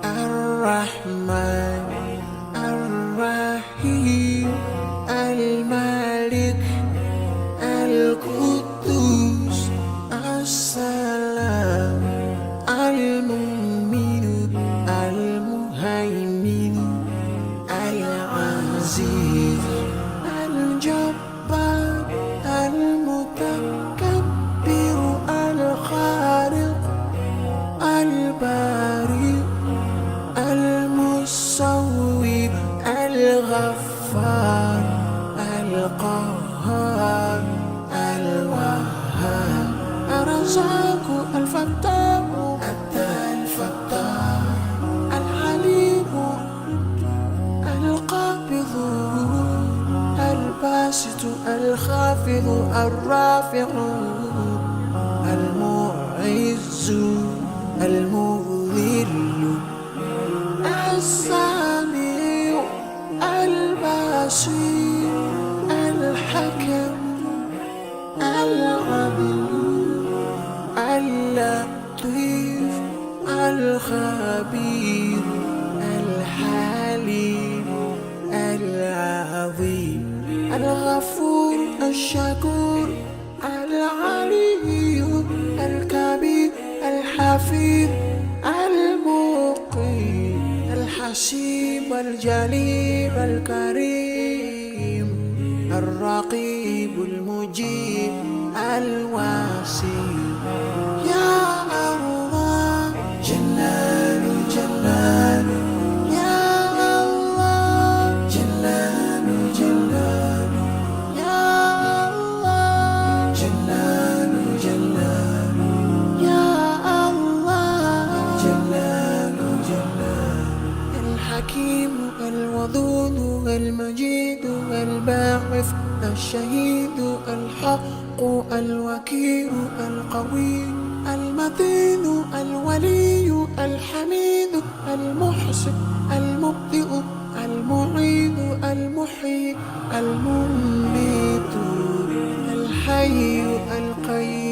الرحمن الرحيم الملك القدوس السلام المؤمن المهيمن العزيز الجبار المتكبر الخالق البارئ المصور الغفار القهار الوهاب الرزاق الفتاح الفتاح العليم القابض الباسط الخافض الرافع المعز المذل السميع البصير الحكم العدل اللطيف الخبير الحليم العظيم الغفور الشكور العلي الكبير الحفيظ المقيم الحسيب الجليل الكريم الرقيب المجيب الواسع يا الله جلال جلال يا الله جلال جلال يا الله جلال جلال يا الله جلال جلال الحكيم الودود المجيد الباعث الشهيد الحق الوكيل القوي المتين الولي الحميد المحسن المبدئ المعيد المحيي المميت الحي القيوم